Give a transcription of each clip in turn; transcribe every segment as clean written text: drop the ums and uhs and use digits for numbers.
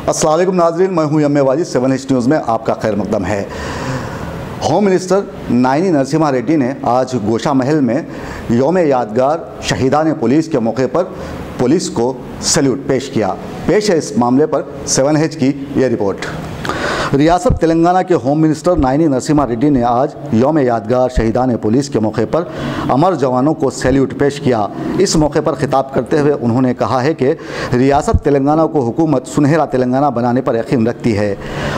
अस्सलाम वालेकुम नाज़रीन, मैं हूं यम्मे वाजिद। 7H न्यूज़ में आपका खैर मकदम है। होम मिनिस्टर नायनी नरसिम्हा रेड्डी ने आज गोशा महल में यौम यादगार शहीदान पुलिस के मौके पर पुलिस को सैल्यूट पेश किया। पेश है इस मामले पर 7H की ये रिपोर्ट। रियासत तेलंगाना के होम मिनिस्टर नायनी नरसिम्हा रेड्डी ने आज यौम यादगार शहीदान पुलिस के मौके पर अमर जवानों को सैल्यूट पेश किया। इस मौके पर खिताब करते हुए उन्होंने कहा है कि रियासत तेलंगाना को हुकूमत सुनहरा तेलंगाना बनाने पर यकीन रखती है।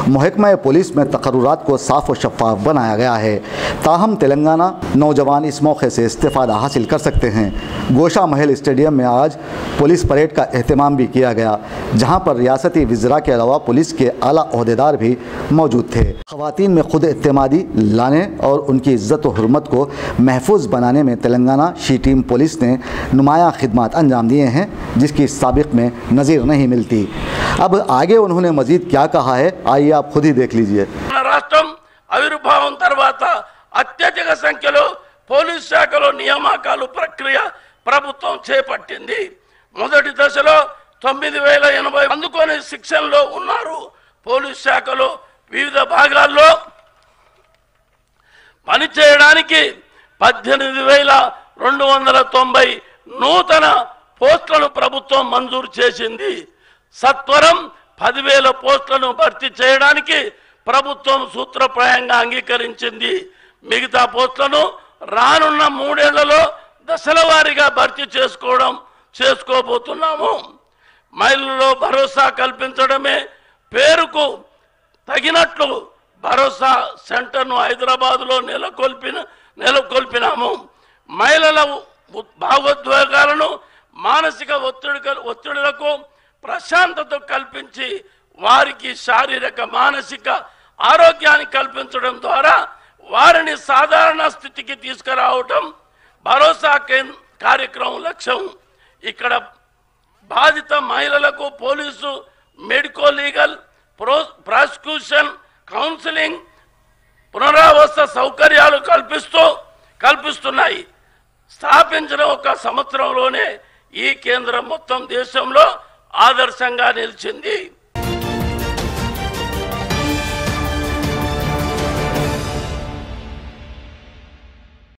महकमा पुलिस में तकर्रुरात को साफ और शफाफ बनाया गया है, ताहम तेलंगाना नौजवान इस मौके से इस्तेफ़ादा हासिल कर सकते हैं। गोशा महल स्टेडियम में आज पुलिस परेड का एहतमाम भी किया गया, जहाँ पर रियासती वज़रा के अलावा पुलिस के आला ओहदेदार भी मौजूद थे। ख़वातीन में खुद एतमादी लाने और उनकी इज़्ज़त और हुर्मत को महफूज बनाने में तेलंगाना शी टीम पुलिस ने नुमाया खिदमत अंजाम दिए हैं, जिसकी साबिक़ में नज़ीर नहीं मिलती। अब आगे उन्होंने मज़ीद क्या कहा है, आइए आप खुद ही देख लीजिए। రాష్ట్రం ఆవిర్భావం తర్వాత అత్యధిక సంఖ్యలో పోలీస్ శాఖలో నియామకాలు ప్రక్రియ ప్రభుత్వం చేపట్టింది। మొదటి దశలో 9080 అందుకొని శిక్షణలో ఉన్నారు। పోలీస్ శాఖలో వివిధ భాగాల్లో పనిచేయడానికి 18290 నూతన పోస్టులను ప్రభుత్వం మంజూరు చేసింది। సత్వరం 10000 పోస్టులను భర్తీ చేయడానికి ప్రభుత్వం సూత్రప్రాయంగా అంగీకరించింది। మిగతా పోస్టులను రానున్న 3 ఏళ్లలో దశల వారీగా భర్తీ చేసుకోబోతున్నాము। మహిళల్లో భరోసా కల్పించడమే పేరుకు తగినట్లు భరోసా సెంటర్ను హైదరాబాద్లో నెలకొల్పినాము। మహిళల భావోద్వేగాలను మానసిక ఒత్తిడులకు ప్రశాంతత కల్పించి వారికి శారీరక మానసిక ఆరోగ్యాన్ని కల్పించడం ద్వారా వారిని సాధారణ స్థితికి తీసుకురావడం భరోసా కార్యక్రమం లక్ష్యం। ఇక్కడ బాధిత మహిళలకు police, medico legal, prosecution, counselling, పునరావాస సౌకర్యాలు కల్పిస్తున్నాయి। స్థాపించిన 1 సంవత్సరంలోనే ఈ కేంద్రం మొత్తం దేశంలో ఆదర్శంగా నిలిచింది।